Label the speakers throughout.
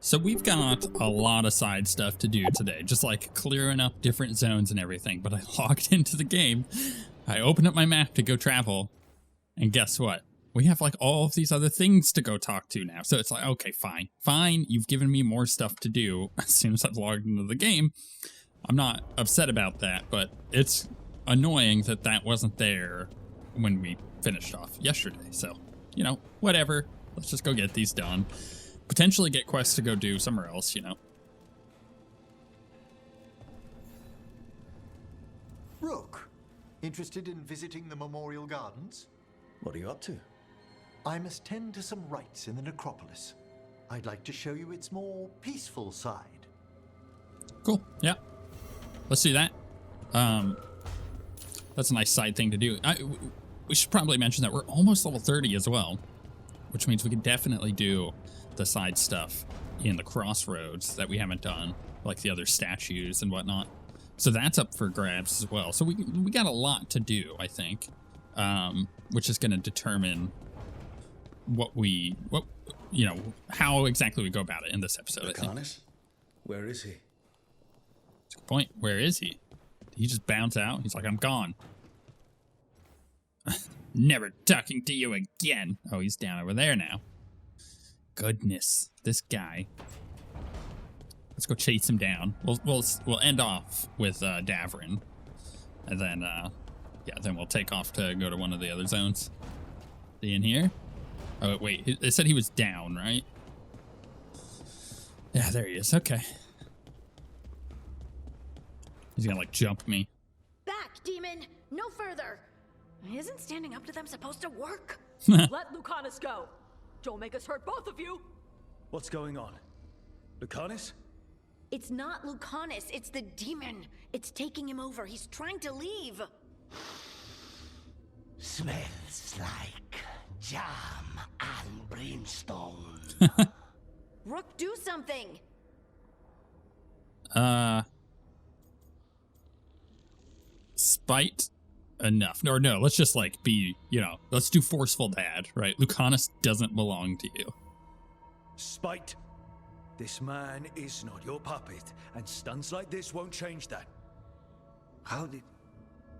Speaker 1: So we've got a lot of side stuff to do today, just like clearing up different zones and everything. But I logged into the game, I opened up my map to go travel, and guess what? We have like all of these other things to go talk to now. So it's like, okay, fine. You've given me more stuff to do as soon as I've logged into the game. I'm not upset about that, but it's annoying that that wasn't there when we finished off yesterday. So, you know, whatever. Let's just go get these done. Potentially get quests to go do somewhere else, you know.
Speaker 2: Rook, interested in visiting the Memorial Gardens?
Speaker 3: What are you up to?
Speaker 2: I must tend to some rites in the necropolis. I'd like to show you its more peaceful side.
Speaker 1: Cool, yeah. Let's do that. That's a nice side thing to do. We should probably mention that we're almost level 30 as well, which means we can definitely do the side stuff in the crossroads that we haven't done, like the other statues and whatnot. So that's up for grabs as well. So we got a lot to do, I think, which is going to determine what you know, how exactly we go about it in this episode.
Speaker 3: Lucanus? Where is he?
Speaker 1: That's a good point. Where is he? Did he just bounce out? He's like, I'm gone. Never talking to you again. Oh, he's down over there now. Goodness, this guy. Let's go chase him down. We'll end off with Davrin, and then yeah, then we'll take off to go to one of the other zones. Is he in here? Oh wait, they said he was down, right? Yeah, there he is. Okay. He's gonna like jump me.
Speaker 4: Back, demon! No further! Isn't standing up to them supposed to work?
Speaker 5: Let Lucanus go! Don't make us hurt both of you!
Speaker 3: What's going on? Lucanus?
Speaker 4: It's not Lucanus, it's the demon. It's taking him over. He's trying to leave.
Speaker 6: Smells like jam and brimstone.
Speaker 4: Rook, do something!
Speaker 1: Spite enough. Or no, let's just like be, you know, let's do forceful dad, right? Lucanus doesn't belong to you.
Speaker 3: Spite. This man is not your puppet, and stunts like this won't change that.
Speaker 6: How did...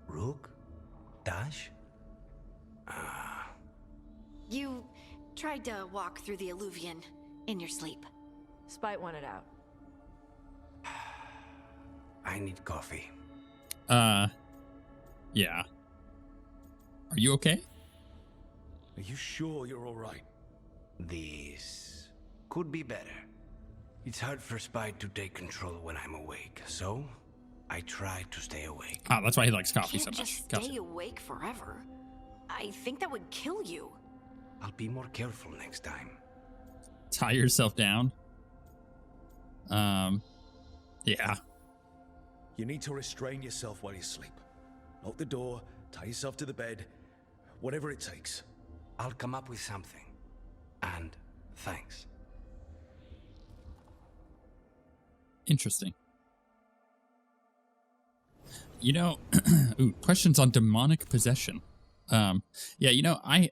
Speaker 6: Rook? Dash?
Speaker 4: You tried to walk through the Alluvion in your sleep.
Speaker 5: Spite wanted out.
Speaker 6: I need coffee.
Speaker 1: Yeah. Are you okay?
Speaker 3: Are you sure you're all right?
Speaker 6: This could be better. It's hard for Spite to take control when I'm awake, so I try to stay awake.
Speaker 1: Ah, that's why he likes coffee so
Speaker 4: Can't
Speaker 1: much.
Speaker 4: just
Speaker 1: Gotcha.
Speaker 4: stay awake forever. I think that would kill you.
Speaker 6: I'll be more careful next time.
Speaker 1: Tie yourself down. Yeah.
Speaker 3: You need to restrain yourself while you sleep. Lock the door, tie yourself to the bed, whatever it takes.
Speaker 6: I'll come up with something. And thanks.
Speaker 1: Interesting. You know, ooh, questions on demonic possession. Yeah, you know, I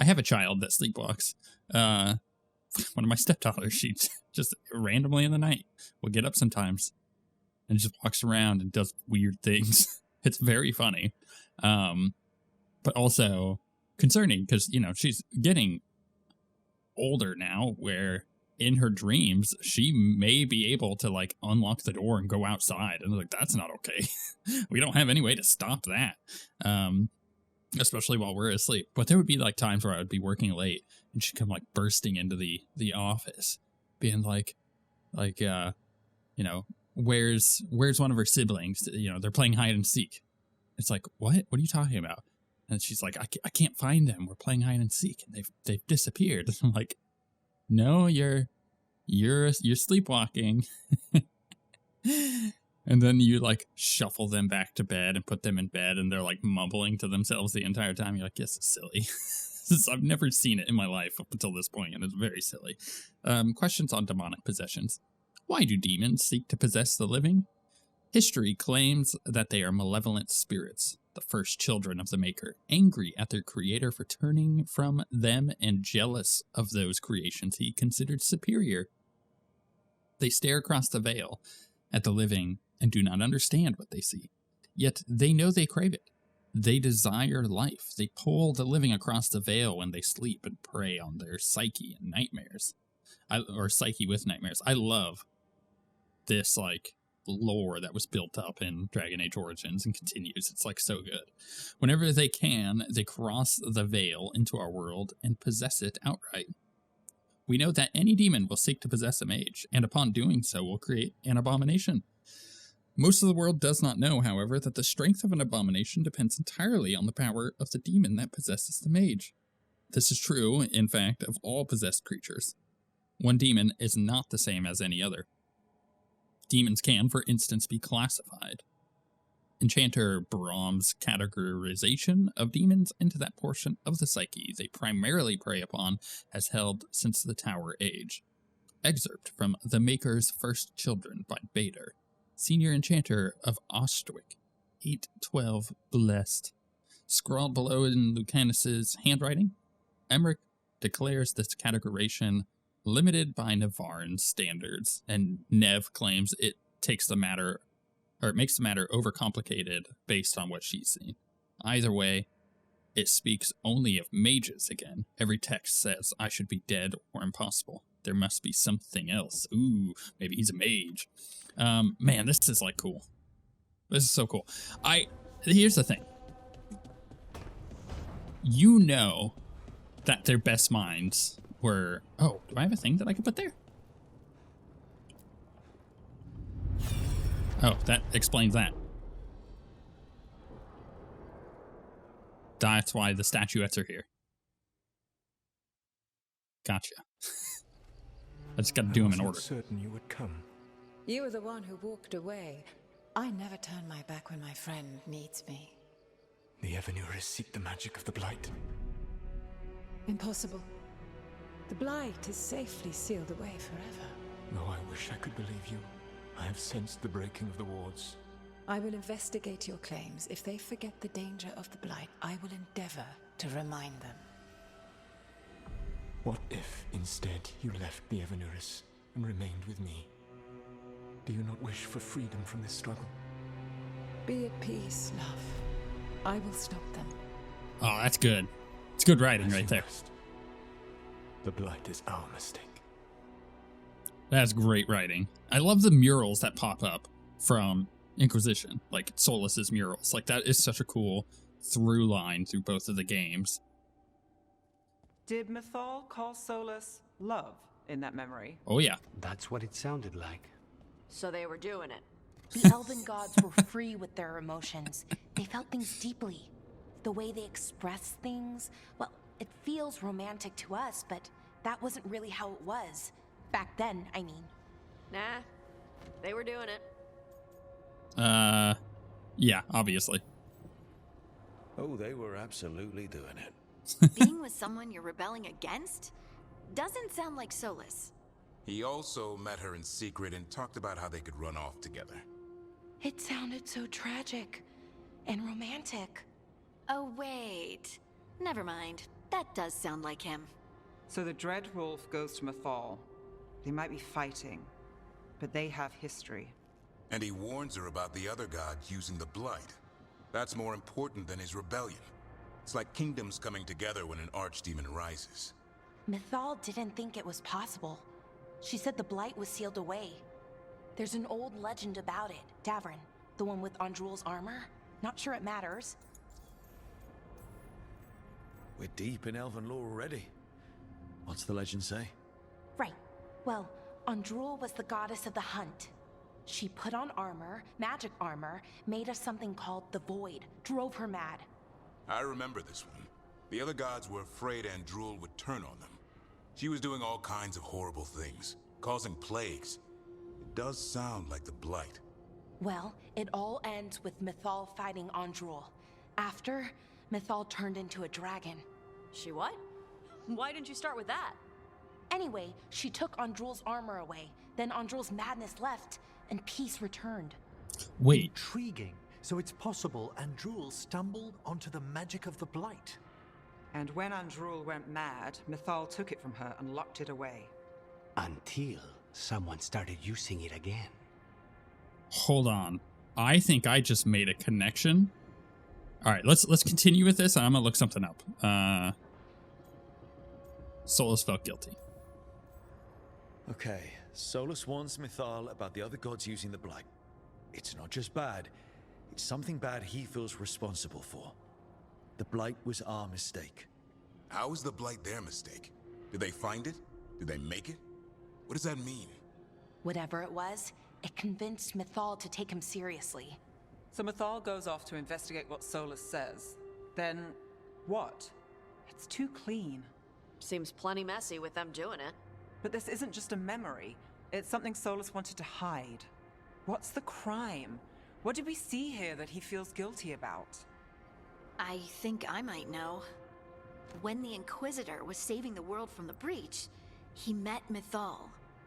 Speaker 1: have a child that sleepwalks. One of my stepdaughters, she just randomly in the night will get up sometimes and just walks around and does weird things. It's very funny. But also concerning because, you know, she's getting older now where in her dreams, she may be able to like unlock the door and go outside. And like, that's not okay. We don't have any way to stop that. Especially while we're asleep. But there would be like times where I would be working late and she'd come like bursting into the office being like, you know, where's one of her siblings? You know, they're playing hide and seek. It's like, what are you talking about? And she's like, I can't find them. We're playing hide and seek. And they've disappeared. And I'm like, no, you're sleepwalking. And then you like shuffle them back to bed and put them in bed and they're like mumbling to themselves the entire time. You're like, this is silly. I've never seen it in my life up until this point, and it's very silly. Questions on demonic possessions. Why do demons seek to possess the living? History claims that they are malevolent spirits, the first children of the Maker, angry at their creator for turning from them and jealous of those creations he considered superior. They stare across the veil at the living and do not understand what they see. Yet they know they crave it. They desire life. They pull the living across the veil when they sleep and prey on their psyche and nightmares. Or psyche with nightmares. I love this, like, lore that was built up in Dragon Age Origins and continues. It's, like, so good. Whenever they can, they cross the veil into our world and possess it outright. We know that any demon will seek to possess a mage, and upon doing so will create an abomination. Most of the world does not know, however, that the strength of an abomination depends entirely on the power of the demon that possesses the mage. This is true, in fact, of all possessed creatures. One demon is not the same as any other. Demons can, for instance, be classified. Enchanter Brahm's categorization of demons into that portion of the psyche they primarily prey upon has held since the Tower Age. Excerpt from The Maker's First Children by Bader, Senior Enchanter of OSWguild, 812 Blessed. Scrawled below in Lucanus's handwriting, Emmerich declares this categorization limited by Navarre's standards, and Nev claims it makes the matter overcomplicated based on what she's seen. Either way, it speaks only of mages again. Every text says, I should be dead or impossible. There must be something else. Ooh, maybe he's a mage. Man, this is, like, cool. This is so cool. Here's the thing. You know that their best minds were... Oh, do I have a thing that I can put there? Oh, that explains that. That's why the statuettes are here. Gotcha. I just gotta do them in order.
Speaker 3: Certain you would come.
Speaker 7: You were the one who walked away. I never turn my back when my friend needs me.
Speaker 3: The Evanurists seek the magic of the Blight.
Speaker 7: Impossible. The Blight is safely sealed away forever.
Speaker 3: Though I wish I could believe you. I have sensed the breaking of the wards.
Speaker 7: I will investigate your claims. If they forget the danger of the Blight, I will endeavor to remind them.
Speaker 3: What if, instead, you left the Evanurists and remained with me? Do you not wish for freedom from this struggle?
Speaker 7: Be at peace, love. I will stop them.
Speaker 1: Oh, that's good. It's good writing right there.
Speaker 3: The Blight is our mistake.
Speaker 1: That's great writing. I love the murals that pop up from Inquisition, like Solas's murals. Like, that is such a cool through line through both of the games.
Speaker 8: Did Mythal call Solas love in that memory?
Speaker 1: Oh, yeah.
Speaker 6: That's what it sounded like.
Speaker 4: So they were doing it.
Speaker 9: The elven gods were free with their emotions. They felt things deeply. The way they express things, well, it feels romantic to us, but that wasn't really how it was. Back then, I mean.
Speaker 4: Nah, they were doing it.
Speaker 1: Yeah, obviously.
Speaker 3: Oh, they were absolutely doing it.
Speaker 4: Being with someone you're rebelling against doesn't sound like Solas.
Speaker 10: He also met her in secret and talked about how they could run off together.
Speaker 9: It sounded so tragic and romantic.
Speaker 4: Oh, wait. Never mind. That does sound like him.
Speaker 8: So the Dread Wolf goes to Mythal. They might be fighting, but they have history.
Speaker 10: And he warns her about the other gods using the Blight. That's more important than his rebellion. It's like kingdoms coming together when an archdemon rises.
Speaker 9: Mythal didn't think it was possible. She said the Blight was sealed away. There's an old legend about it. Davrin, the one with Andrul's armor. Not sure it matters.
Speaker 3: We're deep in elven lore already. What's the legend say?
Speaker 9: Right. Well, Andrul was the goddess of the hunt. She put on armor, magic armor, made us something called the Void, drove her mad.
Speaker 10: I remember this one. The other gods were afraid Andrul would turn on them. She was doing all kinds of horrible things, causing plagues. It does sound like the Blight.
Speaker 9: Well, it all ends with Mythal fighting Andrul. After, Mythal turned into a dragon.
Speaker 5: She what? Why didn't you start with that?
Speaker 9: Anyway, she took Andrul's armor away. Then Andrul's madness left, and peace returned.
Speaker 1: Wait.
Speaker 2: Intriguing. So it's possible Andrul stumbled onto the magic of the Blight.
Speaker 8: And when Andrul went mad, Mythal took it from her and locked it away.
Speaker 6: Until someone started using it again.
Speaker 1: Hold on. I think I just made a connection. All right, let's continue with this. I'm gonna look something up. Solas felt guilty.
Speaker 3: Okay, Solas warns Mythal about the other gods using the Blight. It's not just bad, it's something bad he feels responsible for. The Blight was our mistake.
Speaker 10: How is the Blight their mistake? Did they find it? Did they make it? What does that mean?
Speaker 9: Whatever it was, it convinced Mythal to take him seriously.
Speaker 8: So Mythal goes off to investigate what Solas says. Then, what? It's too clean.
Speaker 5: Seems plenty messy with them doing it.
Speaker 8: But this isn't just a memory. It's something Solas wanted to hide. What's the crime? What did we see here that he feels guilty about?
Speaker 4: I think I might know. When the Inquisitor was saving the world from the breach, he met Mythal.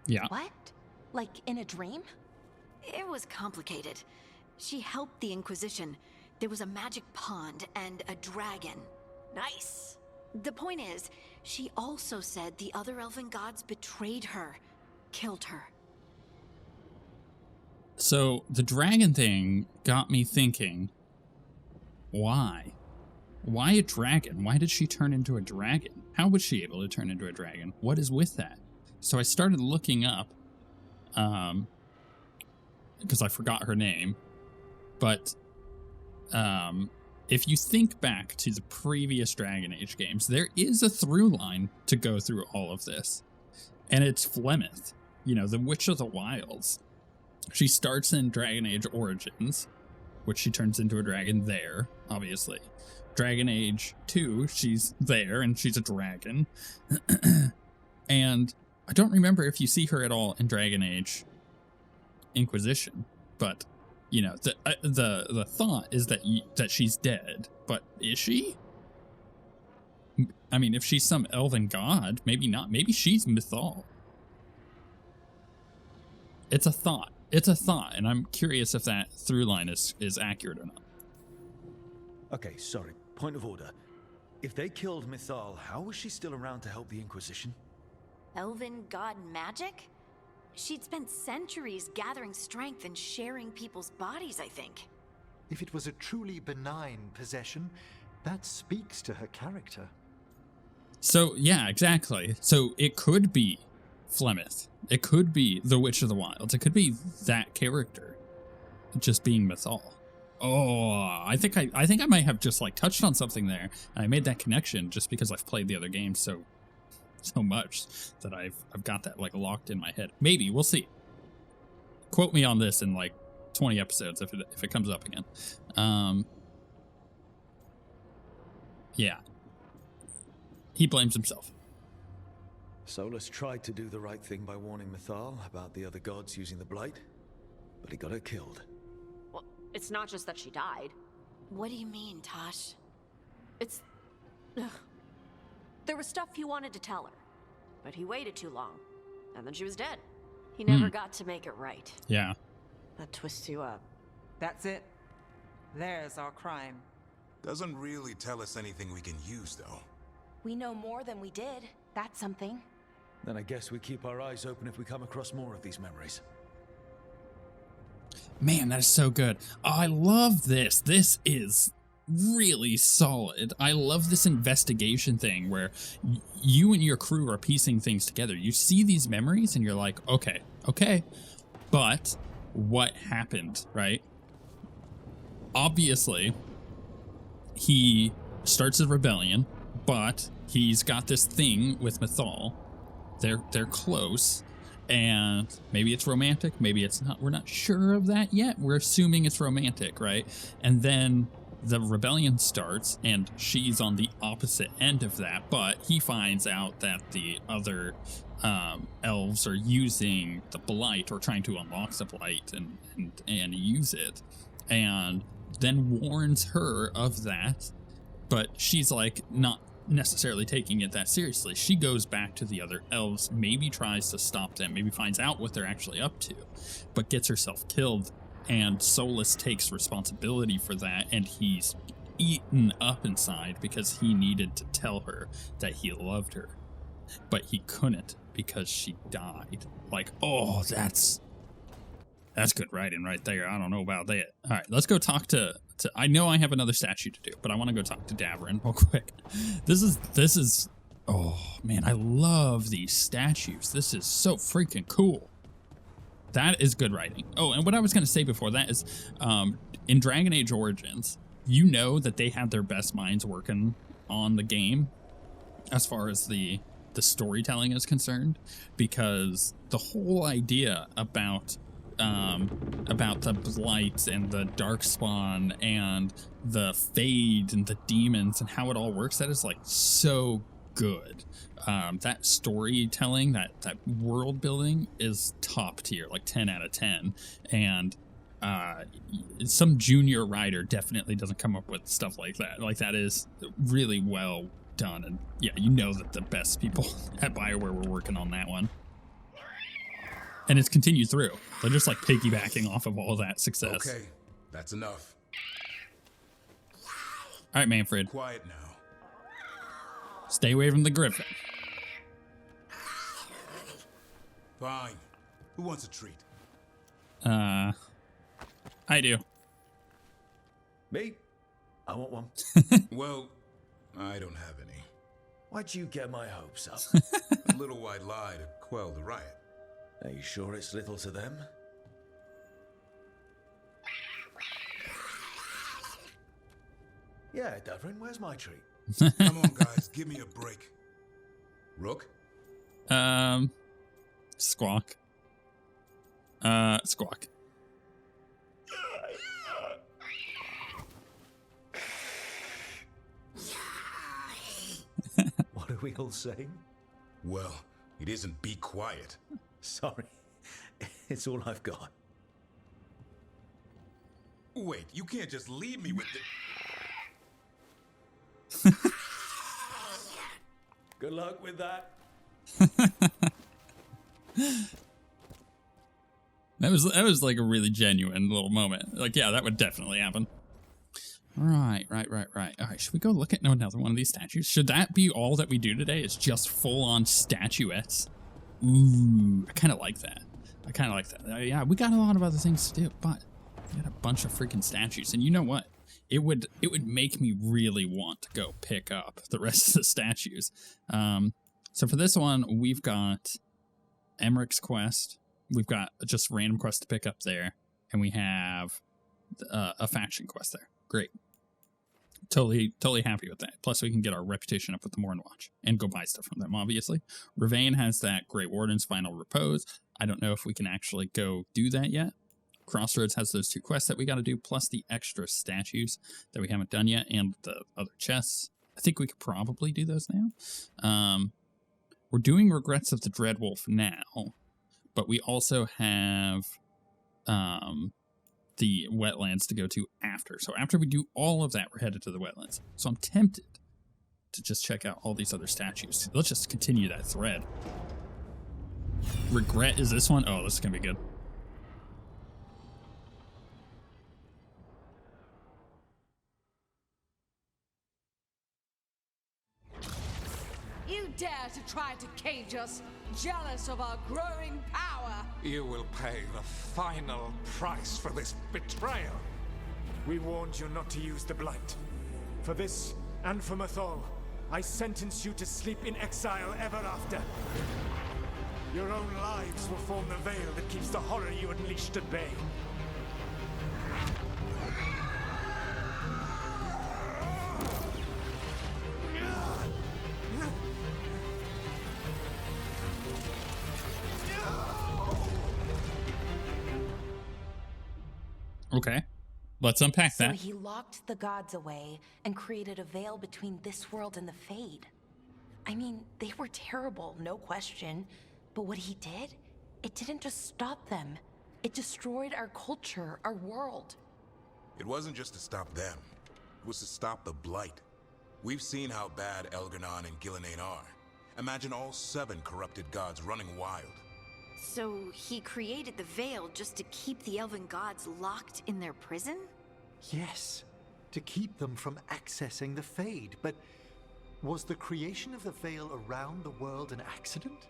Speaker 1: Yeah.
Speaker 9: What? Like in a dream?
Speaker 4: It was complicated. She helped the Inquisition. There was a magic pond and a dragon.
Speaker 5: Nice.
Speaker 4: The point is, she also said the other elven gods betrayed her, killed her.
Speaker 1: So the dragon thing got me thinking, why? Why a dragon? Why did she turn into a dragon? How was she able to turn into a dragon? What is with that? So I started looking up, because I forgot her name, but if you think back to the previous Dragon Age games, there is a through line to go through all of this. And it's Flemeth, you know, the Witch of the Wilds. She starts in Dragon Age Origins, which she turns into a dragon there, obviously. Dragon Age 2, she's there, and she's a dragon. And I don't remember if you see her at all in Dragon Age Inquisition, but, you know, the thought is that she's dead, but is she? I mean, if she's some elven god, maybe not. Maybe she's Mythal. It's a thought. It's a thought, and I'm curious if that through line is accurate or not.
Speaker 3: Okay, sorry. Point of order. If they killed Mythal, how was she still around to help the Inquisition?
Speaker 4: Elven god magic? She'd spent centuries gathering strength and sharing people's bodies, I think.
Speaker 2: If it was a truly benign possession, that speaks to her character.
Speaker 1: So, yeah, exactly. So it could be Flemeth. It could be the Witch of the Wilds. It could be that character just being Mythal. Oh, I think I might have just like touched on something there, and I made that connection just because I've played the other games so much that I've got that like locked in my head. Maybe, we'll see. Quote me on this in like 20 episodes if it comes up again. Yeah. He blames himself.
Speaker 3: Solas tried to do the right thing by warning Mythal about the other gods using the Blight, but he got her killed.
Speaker 5: Well, it's not just that she died.
Speaker 4: What do you mean, Tosh?
Speaker 5: It's... Ugh. There was stuff he wanted to tell her, but he waited too long, and then she was dead. He never got to make it right.
Speaker 1: Yeah.
Speaker 5: That twists you up.
Speaker 8: That's it. There's our crime.
Speaker 10: Doesn't really tell us anything we can use, though.
Speaker 9: We know more than we did. That's something.
Speaker 3: Then I guess we keep our eyes open if we come across more of these memories.
Speaker 1: Man, that is so good. Oh, I love this. This is really solid. I love this investigation thing where you and your crew are piecing things together. You see these memories and you're like, okay, but what happened, right? Obviously, he starts a rebellion, but he's got this thing with Mythal. They're close, and maybe it's romantic, maybe it's not. We're not sure of that yet. We're assuming it's romantic, right? And then the rebellion starts, and she's on the opposite end of that, but he finds out that the other elves are using the Blight, or trying to unlock the Blight and use it, and then warns her of that, but she's like not necessarily taking it that seriously. She goes back to the other elves, maybe tries to stop them, maybe finds out what they're actually up to, but gets herself killed, and Solas takes responsibility for that, and he's eaten up inside because he needed to tell her that he loved her, but he couldn't because she died. Like, oh, that's good writing right there. I don't know about that. All right, let's go talk to I know I have another statue to do, but I want to go talk to Davrin real quick. This is oh man, I love these statues. This is so freaking cool. That is good writing. Oh, and what I was going to say before that is, in Dragon Age Origins, you know that they had their best minds working on the game as far as the storytelling is concerned, because the whole idea about the blight and the darkspawn and the fade and the demons and how it all works, that is like so good. That storytelling, that world building is top tier, like 10 out of 10. And some junior writer definitely doesn't come up with stuff like that. Like, that is really well done. And yeah, you know that the best people at BioWare were working on that one. And it's continued through. They're just like piggybacking off of all that success.
Speaker 10: Okay, that's enough.
Speaker 1: All right, Manfred.
Speaker 10: Quiet now.
Speaker 1: Stay away from the griffin.
Speaker 10: Fine. Who wants a treat?
Speaker 1: I do.
Speaker 3: Me? I want one.
Speaker 10: Well, I don't have any.
Speaker 3: Why'd you get my hopes up?
Speaker 10: A little white lie to quell the riot.
Speaker 3: Are you sure it's little to them? Yeah, Davrin, where's my treat?
Speaker 10: Come on, guys, give me a break. Rook?
Speaker 1: Squawk. Squawk.
Speaker 2: What are we all saying?
Speaker 10: Well, it isn't be quiet.
Speaker 3: Sorry, it's all I've got.
Speaker 10: Wait, you can't just leave me with the...
Speaker 3: Good luck with that.
Speaker 1: That was like a really genuine little moment. Like, yeah, that would definitely happen. Right. All right, should we go look at another one of these statues? Should that be all that we do today? Is just full-on statuettes? Ooh, I kind of like that. Yeah, we got a lot of other things to do, but we got a bunch of freaking statues. And you know what? It would make me really want to go pick up the rest of the statues. So for this one, we've got Emmerich's quest. We've got just random quests to pick up there, and we have a faction quest there. Great. Totally happy with that. Plus, we can get our reputation up with the Morn Watch and go buy stuff from them, obviously. Ravane has that Great Warden's Final Repose. I don't know if we can actually go do that yet. Crossroads has those 2 quests that we got to do, plus the extra statues that we haven't done yet, and the other chests. I think we could probably do those now. We're doing Regrets of the Dreadwolf now, but we also have the wetlands to go to after. So after we do all of that, we're headed to the wetlands. So I'm tempted to just check out all these other statues. Let's just continue that thread. Regret is this one? Oh, this is going to be good.
Speaker 11: You dare to try to cage us, jealous of our growing power.
Speaker 12: You will pay the final price for this betrayal.
Speaker 13: We warned you not to use the Blight. For this, and for Mythal, I sentence you to sleep in exile ever after. Your own lives will form the veil that keeps the horror you unleashed at bay.
Speaker 1: Okay, let's unpack that.
Speaker 9: So he locked the gods away and created a veil between this world and the Fade. I mean, they were terrible, no question. But what he did, it didn't just stop them. It destroyed our culture, our world.
Speaker 10: It wasn't just to stop them. It was to stop the Blight. We've seen how bad Elgar'nan and Gillenane are. Imagine all 7 corrupted gods running wild.
Speaker 4: So he created the Veil just to keep the elven gods locked in their prison?
Speaker 2: Yes, to keep them from accessing the Fade. But was the creation of the Veil around the world an accident?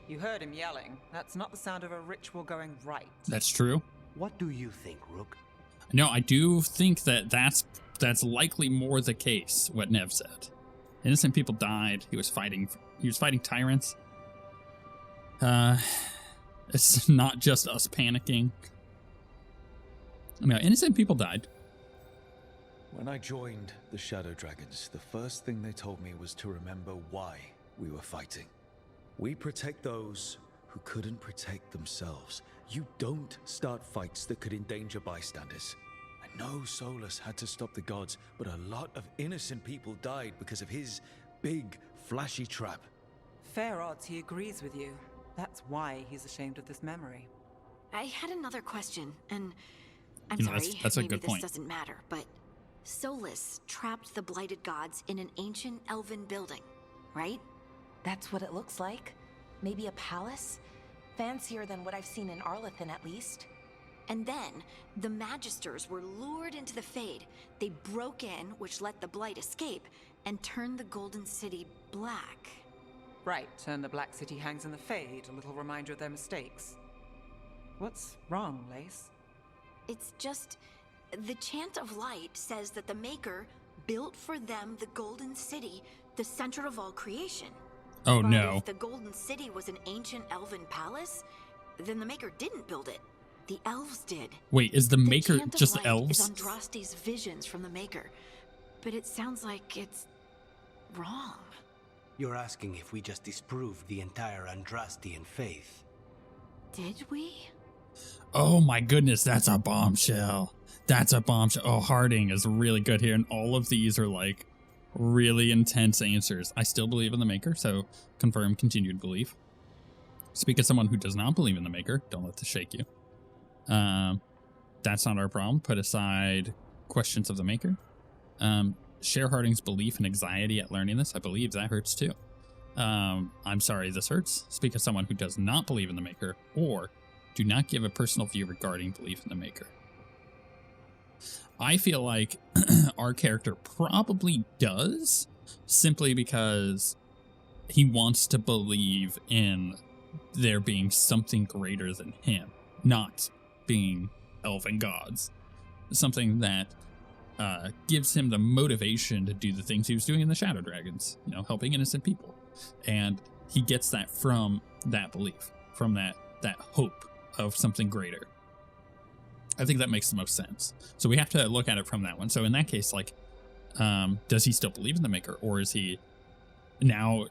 Speaker 8: You heard him yelling. That's not the sound of a ritual going right.
Speaker 1: That's true.
Speaker 6: What do you think, Rook?
Speaker 1: No, I do think that that's likely more the case, what Nev said. Innocent people died. He was fighting tyrants. It's not just us panicking. No, innocent people died.
Speaker 3: When I joined the Shadow Dragons, the first thing they told me was to remember why we were fighting. We protect those who couldn't protect themselves. You don't start fights that could endanger bystanders. I know Solas had to stop the gods, but a lot of innocent people died because of his big, flashy trap.
Speaker 8: Fair odds he agrees with you. That's why he's ashamed of this memory.
Speaker 4: I had another question, and I'm
Speaker 1: You know,
Speaker 4: sorry,
Speaker 1: that's a
Speaker 4: maybe
Speaker 1: good
Speaker 4: this
Speaker 1: point.
Speaker 4: doesn't matter, but Solas trapped the blighted gods in an ancient elven building, right?
Speaker 9: That's what it looks like. Maybe a palace? Fancier than what I've seen in Arlathan, at least.
Speaker 4: And then, the Magisters were lured into the Fade. They broke in, which let the Blight escape, and turned the Golden City black.
Speaker 8: Right, and the Black City hangs in the Fade, a little reminder of their mistakes. What's wrong, Lace?
Speaker 4: It's just... the Chant of Light says that the Maker built for them the Golden City, the center of all creation.
Speaker 1: Oh,
Speaker 4: but
Speaker 1: no.
Speaker 4: if the Golden City was an ancient elven palace, then the Maker didn't build it. The elves did.
Speaker 1: Wait, is the Maker
Speaker 4: Chant of
Speaker 1: just
Speaker 4: Light
Speaker 1: elves?
Speaker 4: is Andraste's visions from the Maker, but it sounds like it's wrong.
Speaker 6: You're asking if we just disproved the entire Andrastian faith.
Speaker 4: Did we?
Speaker 1: Oh my goodness, that's a bombshell. That's a bombshell. Oh, Harding is really good here, and all of these are like really intense answers. I still believe in the Maker, so confirm continued belief. Speak as someone who does not believe in the Maker. Don't let this shake you. That's not our problem. Put aside questions of the Maker. Share Harding's belief and anxiety at learning this. I believe that hurts too. I'm sorry this hurts. Speak as someone who does not believe in the Maker, or do not give a personal view regarding belief in the Maker. I feel like our character probably does, simply because he wants to believe in there being something greater than him, not being elven gods. Something that gives him the motivation to do the things he was doing in the Shadow Dragons, you know, helping innocent people. And he gets that from that belief, from that hope of something greater. I think that makes the most sense. So we have to look at it from that one. So in that case, like, does he still believe in the Maker, or is he now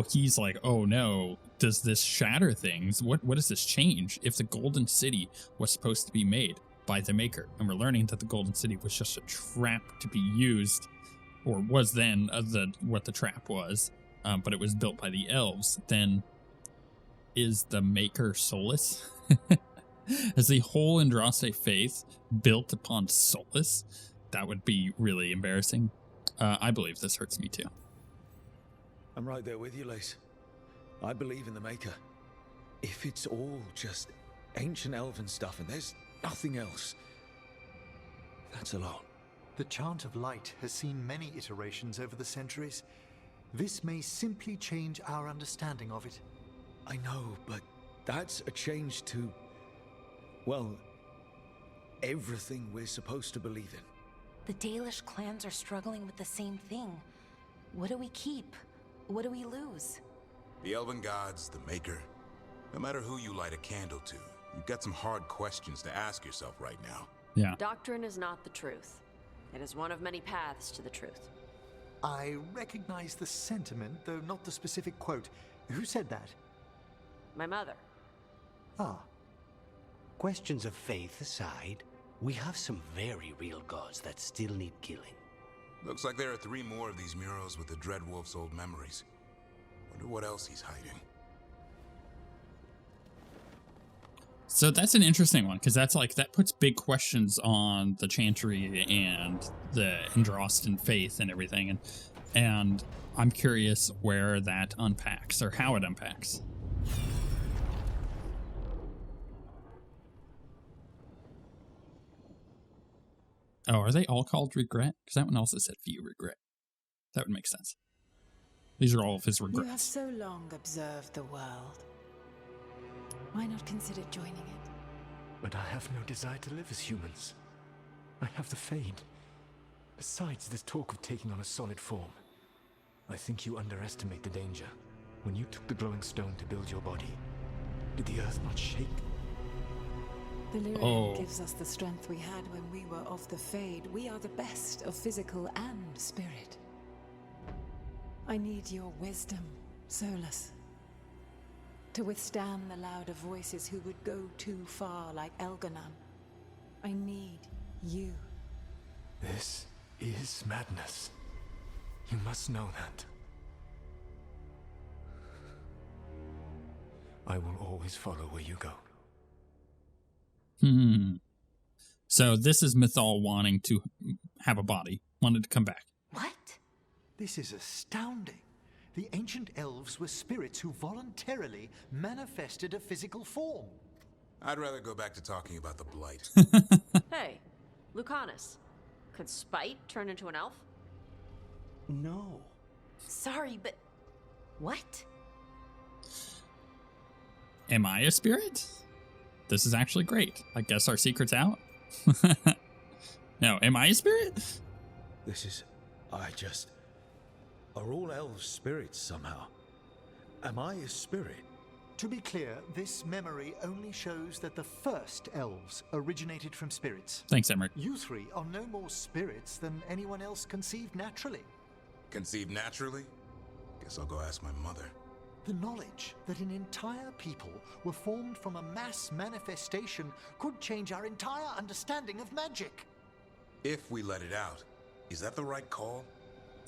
Speaker 1: he's like, oh no, does this shatter things? What does this change? If the Golden City was supposed to be made by the Maker, and we're learning that the Golden City was just a trap to be used, or was then what the trap was, but it was built by the elves, then is the Maker Solas? Is the whole Andraste faith built upon Solas? That would be really embarrassing. I believe this hurts me too.
Speaker 3: I'm right there with you, Lace. I believe in the Maker. If it's all just ancient elven stuff and there's nothing else, that's a lot.
Speaker 2: The Chant of Light has seen many iterations over the centuries. This may simply change our understanding of it.
Speaker 3: I know, but that's a change to, well, everything we're supposed to believe in.
Speaker 9: The Dalish clans are struggling with the same thing. What do we keep? What do we lose?
Speaker 10: The elven gods, the Maker. No matter who you light a candle to, you've got some hard questions to ask yourself right now.
Speaker 1: Yeah.
Speaker 5: Doctrine is not the truth. It is one of many paths to the truth.
Speaker 2: I recognize the sentiment, though not the specific quote. Who said that?
Speaker 5: My mother.
Speaker 2: Ah.
Speaker 6: Questions of faith aside, we have some very real gods that still need killing.
Speaker 10: Looks like there are 3 more of these murals with the Dreadwolf's old memories. Wonder what else he's hiding.
Speaker 1: So that's an interesting one, because that puts big questions on the Chantry and the Andrastan faith and everything, and I'm curious where that unpacks, or how it unpacks. Oh, are they all called Regret? Because that one also said Few Regret. That would make sense. These are all of his
Speaker 7: You have
Speaker 1: regrets.
Speaker 7: so long observed the world. Why not consider joining it?
Speaker 13: But I have no desire to live as humans. I have the Fade. Besides this talk of taking on a solid form, I think you underestimate the danger. When you took the glowing stone to build your body, did the earth not shake?
Speaker 7: The Lyrium gives us the strength we had when we were of the Fade. We are the best of physical and spirit. I need your wisdom, Solas, to withstand the louder voices who would go too far like Elganon. I need you.
Speaker 13: This is madness. You must know that. I will always follow where you go.
Speaker 1: So this is Mythal wanting to have a body, wanted to come back.
Speaker 2: What? This is astounding. The ancient elves were spirits who voluntarily manifested a physical form.
Speaker 10: I'd rather go back to talking about the Blight.
Speaker 5: Hey, Lucanus, could Spite turn into an elf?
Speaker 6: No.
Speaker 9: Sorry, but what?
Speaker 1: Am I a spirit? This is actually great. I guess our secret's out. No, am I a spirit?
Speaker 3: This is... Are all elves spirits somehow? Am I a spirit?
Speaker 2: To be clear, this memory only shows that the first elves originated from spirits.
Speaker 1: Thanks, Emmerich.
Speaker 2: You three are no more spirits than anyone else conceived naturally.
Speaker 10: Conceived naturally? Guess I'll go ask my mother.
Speaker 2: The knowledge that an entire people were formed from a mass manifestation could change our entire understanding of magic.
Speaker 10: If we let it out, is that the right call?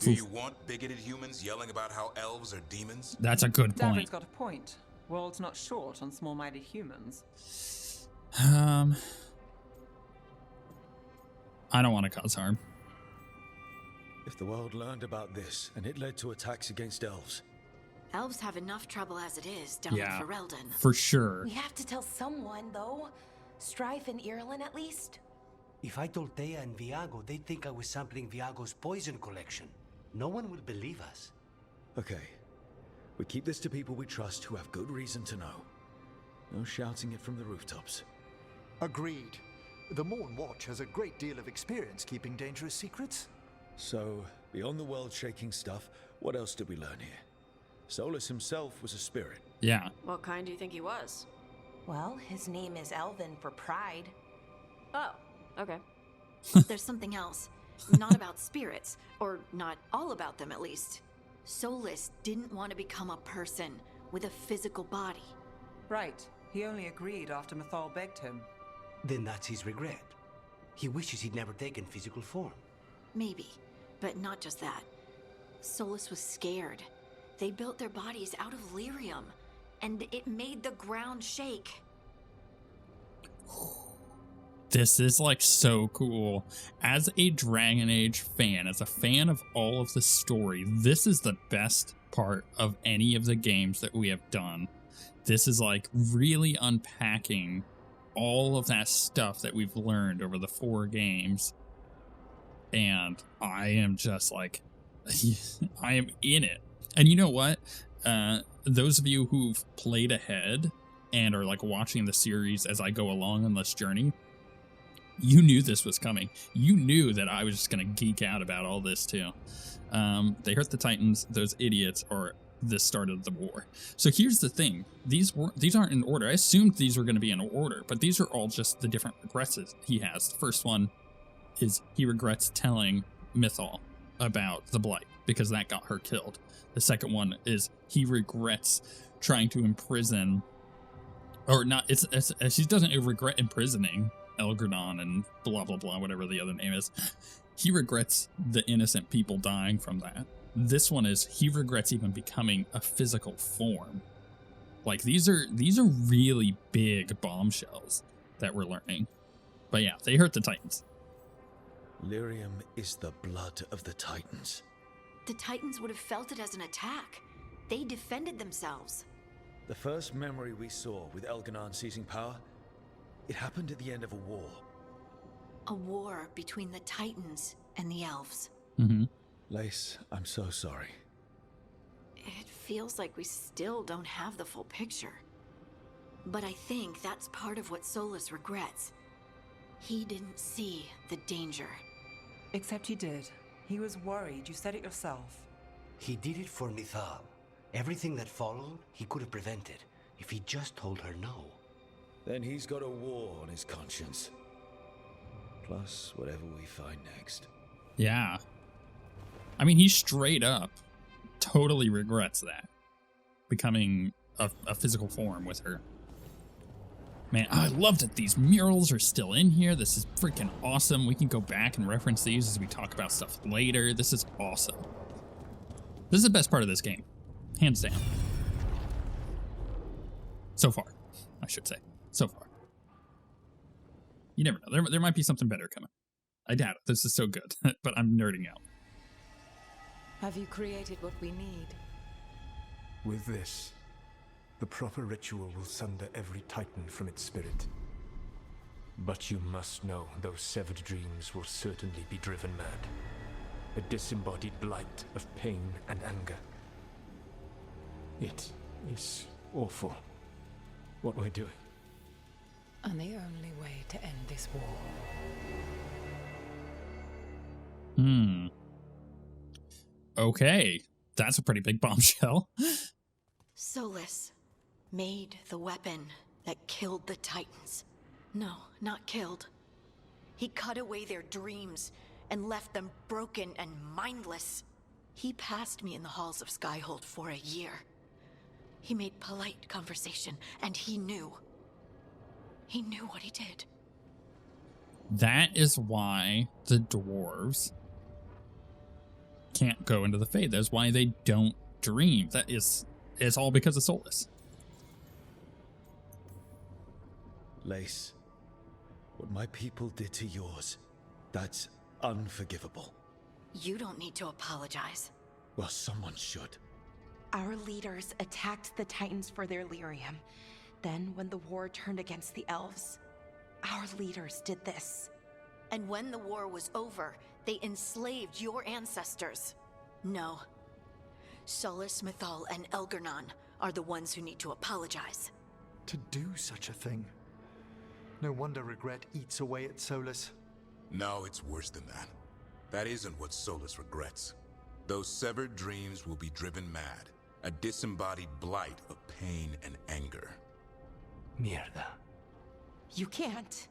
Speaker 10: Do you want bigoted humans yelling about how elves are demons?
Speaker 1: That's a good point.
Speaker 8: David's got a point. World's not short on small-minded humans.
Speaker 1: I don't want to cause harm.
Speaker 3: If the world learned about this and it led to attacks against elves.
Speaker 4: Elves have enough trouble as it is down in Ferelden.
Speaker 1: For sure.
Speaker 9: We have to tell someone, though. Strife and Irulan, at least.
Speaker 6: If I told Thea and Viago, they'd think I was sampling Viago's poison collection. No one will believe us.
Speaker 3: Okay. We keep this to people we trust who have good reason to know. No shouting it from the rooftops.
Speaker 2: Agreed. The Morn Watch has a great deal of experience keeping dangerous secrets.
Speaker 3: So, beyond the world-shaking stuff, what else did we learn here? Solas himself was a spirit.
Speaker 1: Yeah.
Speaker 5: What kind do you think he was?
Speaker 9: Well, his name is Elven for pride.
Speaker 5: Oh, okay.
Speaker 4: There's something else. Not about spirits, or not all about them at least. Solas didn't want to become a person with a physical body.
Speaker 8: Right. He only agreed after Mythal begged him.
Speaker 6: Then that's his regret. He wishes he'd never taken physical form.
Speaker 4: Maybe, but not just that. Solas was scared. They built their bodies out of lyrium, and it made the ground shake.
Speaker 1: This is like so cool. As a Dragon Age fan, as a fan of all of the story, this is the best part of any of the games that we have done. This is like really unpacking all of that stuff that we've learned over the 4 games. And I am just like, I am in it. And you know what? Those of you who've played ahead and are like watching the series as I go along on this journey, you knew this was coming. You knew that I was just going to geek out about all this too. They hurt the Titans. Those idiots are the start of the war. So here's the thing. These aren't in order. I assumed these were going to be in order, but these are all just the different regrets he has. The first one is he regrets telling Mythal about the Blight because that got her killed. The second one is he regrets trying to imprison, or not, he doesn't regret imprisoning Elganon and blah, blah, blah, whatever the other name is. He regrets the innocent people dying from that. This one is he regrets even becoming a physical form. Like these are really big bombshells that we're learning. But yeah, they hurt the Titans.
Speaker 3: Lyrium is the blood of the Titans.
Speaker 4: The Titans would have felt it as an attack. They defended themselves.
Speaker 3: The first memory we saw with Elganon seizing power, it happened at the end of a war.
Speaker 4: A war between the Titans and the elves.
Speaker 1: Mm-hmm.
Speaker 3: Lace, I'm so sorry.
Speaker 4: It feels like we still don't have the full picture. But I think that's part of what Solas regrets. He didn't see the danger.
Speaker 8: Except he did. He was worried. You said it yourself.
Speaker 6: He did it for Mithal. Everything that followed, he could have prevented if he just told her no.
Speaker 3: Then he's got a war on his conscience. Plus, whatever we find next.
Speaker 1: Yeah. I mean, he straight up totally regrets that. Becoming a physical form with her. Man, I love that these murals are still in here. This is freaking awesome. We can go back and reference these as we talk about stuff later. This is awesome. This is the best part of this game. Hands down. So far, I should say. So far. You never know. There might be something better coming. I doubt it. This is so good, but I'm nerding out.
Speaker 7: Have you created what we need?
Speaker 13: With this, the proper ritual will sunder every titan from its spirit. But you must know those severed dreams will certainly be driven mad. A disembodied blight of pain and anger. It is awful what we're doing.
Speaker 7: And the only way to end this war.
Speaker 1: Okay. That's a pretty big bombshell.
Speaker 4: Solas made the weapon that killed the Titans. No, not killed. He cut away their dreams and left them broken and mindless. He passed me in the halls of Skyhold for a year. He made polite conversation, and he knew. He knew what he did.
Speaker 1: That is why the dwarves can't go into the Fade. That's why they don't dream. It's all because of Solas.
Speaker 3: Lace, what my people did to yours, that's unforgivable.
Speaker 4: You don't need to apologize.
Speaker 3: Well, someone should.
Speaker 9: Our leaders attacked the Titans for their lyrium. Then, when the war turned against the elves, our leaders did this.
Speaker 4: And when the war was over, they enslaved your ancestors. No. Solas, Mithal, and Elgar'nan are the ones who need to apologize.
Speaker 2: To do such a thing. No wonder regret eats away at Solas.
Speaker 10: No, it's worse than that. That isn't what Solas regrets. Those severed dreams will be driven mad. A disembodied blight of pain and anger.
Speaker 6: Mierda.
Speaker 9: You can't.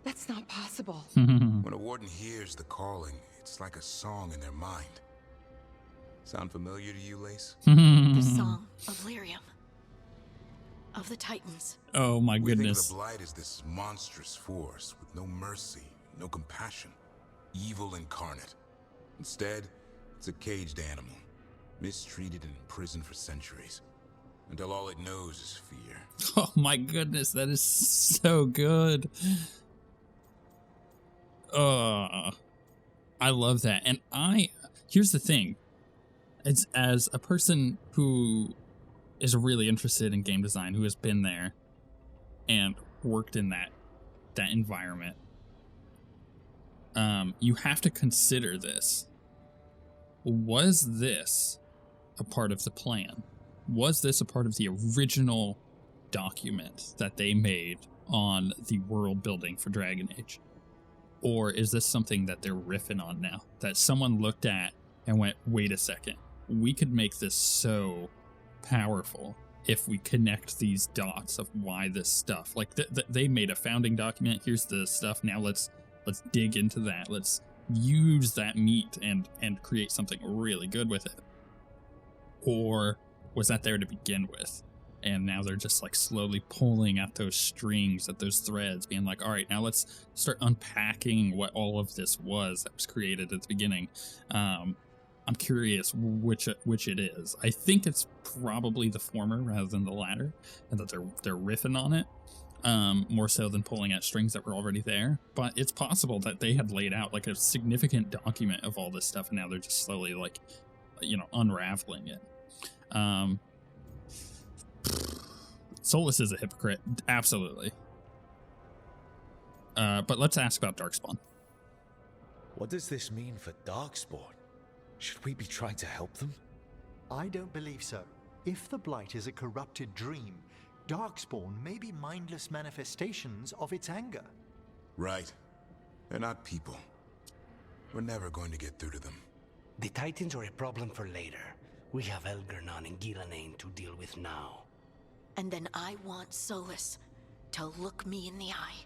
Speaker 9: That's not possible.
Speaker 10: When a warden hears the calling, it's like a song in their mind. Sound familiar to you, Lace?
Speaker 4: The song of Lyrium. Of the Titans.
Speaker 1: Oh my
Speaker 10: We think
Speaker 1: goodness.
Speaker 10: the blight is this monstrous force with no mercy, no compassion. Evil incarnate. Instead, it's a caged animal. Mistreated and imprisoned for centuries. Until all it knows is fear.
Speaker 1: Oh my goodness, that is so good. I love that. And here's the thing. It's as a person who is really interested in game design, who has been there and worked in that environment, you have to consider this. Was this a part of the plan? Was this a part of the original document that they made on the world building for Dragon Age? Or is this something that they're riffing on now? That someone looked at and went, wait a second, we could make this so powerful if we connect these dots of why this stuff, like they made a founding document, here's the stuff, now let's dig into that, let's use that meat and create something really good with it. Or was that there to begin with? And now they're just like slowly pulling at those strings, at those threads, being like, all right, now let's start unpacking what all of this was that was created at the beginning. I'm curious which it is. I think it's probably the former rather than the latter, and that they're riffing on it more so than pulling at strings that were already there. But it's possible that they had laid out like a significant document of all this stuff, and now they're just slowly like, unraveling it. Solas is a hypocrite, absolutely. But let's ask about Darkspawn.
Speaker 3: What does this mean for Darkspawn? Should we be trying to help them?
Speaker 2: I don't believe so. If the blight is a corrupted dream, Darkspawn may be mindless manifestations of its anger.
Speaker 10: Right. They're not people. We're never going to get through to them.
Speaker 6: The Titans are a problem for later. We have Elgernon and Gillanane to deal with now.
Speaker 4: And then I want Solas to look me in the eye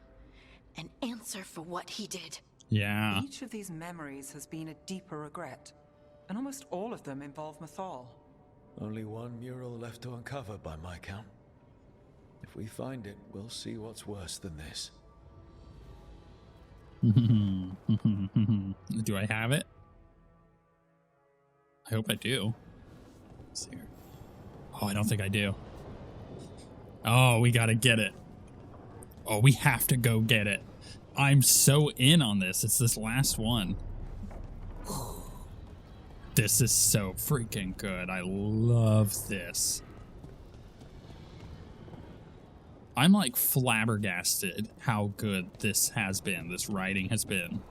Speaker 4: and answer for what he did.
Speaker 1: Yeah.
Speaker 8: Each of these memories has been a deeper regret, and almost all of them involve Mythal.
Speaker 3: Only one mural left to uncover by my count. If we find it, we'll see what's worse than this.
Speaker 1: Do I have it? I hope I do. Let's see here. Oh, I don't think I do. Oh, we gotta get it. Oh, we have to go get it. I'm so in on this. It's this last one. This is so freaking good. I love this. I'm like flabbergasted how good this has been. This writing has been.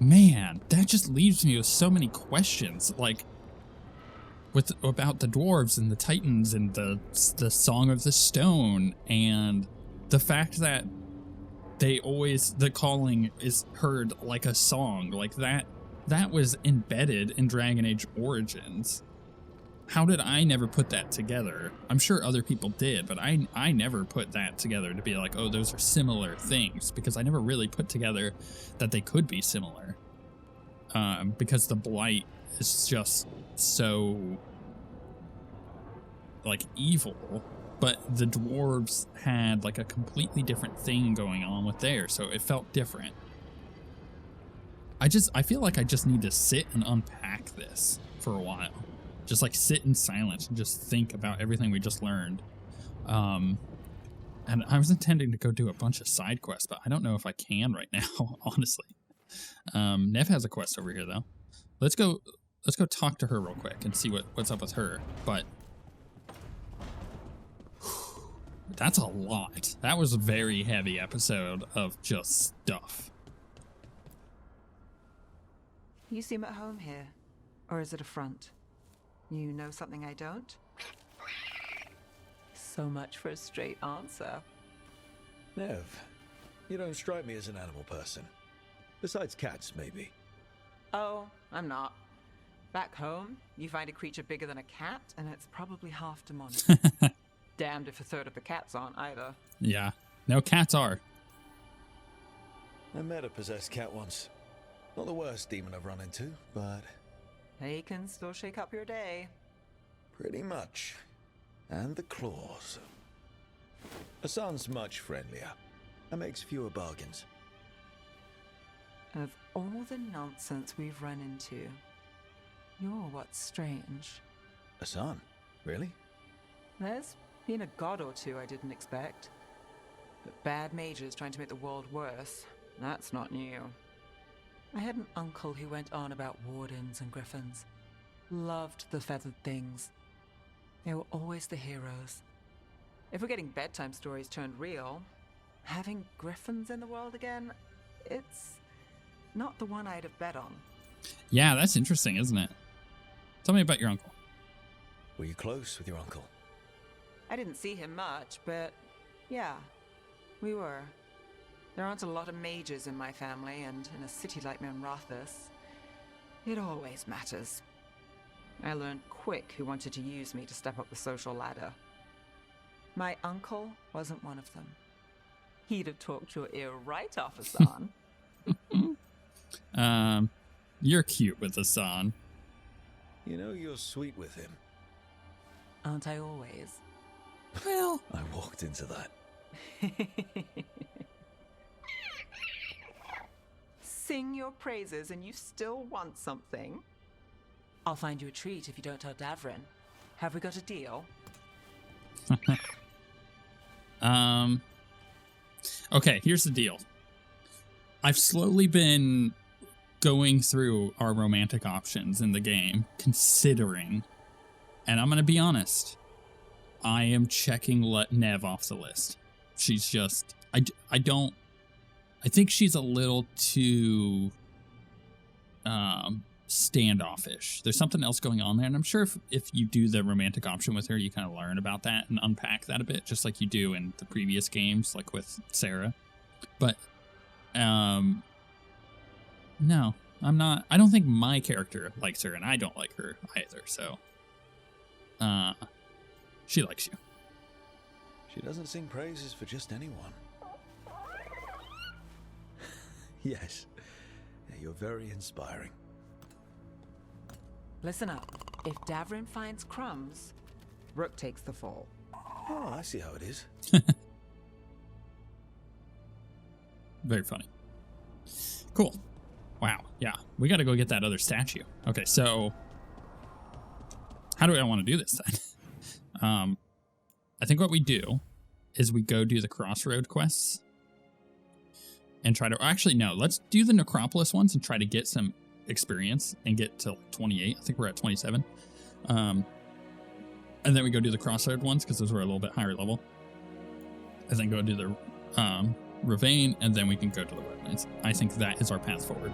Speaker 1: Man, that just leaves me with so many questions. Like, about the dwarves and the titans and the Song of the Stone, and the fact that they always, the calling is heard like a song, like that was embedded in Dragon Age Origins. How did I never put that together? I'm sure other people did, but I never put that together to be like, oh, those are similar things, because I never really put together that they could be similar. Because the Blight is just so, like, evil, but the dwarves had like a completely different thing going on with theirs, so it felt different. I feel like I just need to sit and unpack this for a while. Just like sit in silence and just think about everything we just learned. And I was intending to go do a bunch of side quests, but I don't know if I can right now, honestly. Nev has a quest over here though. Let's go talk to her real quick and see what's up with her. But that's a lot. That was a very heavy episode of just stuff.
Speaker 8: You seem at home here. Or is it a front? You know something I don't? So much for a straight answer.
Speaker 3: Nev, you don't strike me as an animal person. Besides cats, maybe.
Speaker 8: Oh, I'm not. Back home, you find a creature bigger than a cat, and it's probably half demonic. Damned if a third of the cats aren't either.
Speaker 1: Yeah. No, cats are.
Speaker 3: I met a possessed cat once. Not the worst demon I've run into, but...
Speaker 8: They can still shake up your day.
Speaker 3: Pretty much. And the claws. Hassan's much friendlier. And makes fewer bargains.
Speaker 8: Of all the nonsense we've run into, you're what's strange.
Speaker 3: Hassan? Really?
Speaker 8: There's been a god or two I didn't expect. But bad mages trying to make the world worse, that's not new. I had an uncle who went on about wardens and griffins. Loved the feathered things. They were always the heroes. If we're getting bedtime stories turned real, having griffins in the world again, it's not the one I'd have bet on.
Speaker 1: Yeah, that's interesting, isn't it? Tell me about your uncle.
Speaker 3: Were you close with your uncle?
Speaker 8: I didn't see him much, but yeah, we were. There aren't a lot of mages in my family, and in a city like Menrathis, it always matters. I learned quick who wanted to use me to step up the social ladder. My uncle wasn't one of them. He'd have talked your ear right off, Hassan.
Speaker 1: You're cute with Hassan.
Speaker 3: You know you're sweet with him.
Speaker 8: Aren't I always?
Speaker 1: Well,
Speaker 3: I walked into that.
Speaker 8: Sing your praises and you still want something? I'll find you a treat if you don't tell Davrin. Have we got a deal?
Speaker 1: Okay, here's the deal. I've slowly been going through our romantic options in the game, considering, and I'm going to be honest, I am checking Nev off the list. She's just, I think she's a little too standoffish. There's something else going on there, and I'm sure if you do the romantic option with her, you kind of learn about that and unpack that a bit, just like you do in the previous games, like with Sarah. But no, I'm not. I don't think my character likes her, and I don't like her either. So she likes you.
Speaker 3: She doesn't sing praises for just anyone. Yes, you're very inspiring.
Speaker 8: Listen up. If Davrin finds crumbs, Rook takes the fall.
Speaker 3: Oh, I see how it is.
Speaker 1: Very funny. Cool. Wow. Yeah. We got to go get that other statue. Okay, so how do I want to do this then? I think what we do is we go do the crossroad quests and try to... Actually, no. Let's do the Necropolis ones and try to get some experience and get to 28. I think we're at 27. And then we go do the crossroad ones because those were a little bit higher level. And then go do the Ravine, and then we can go to the wetlands. I think that is our path forward.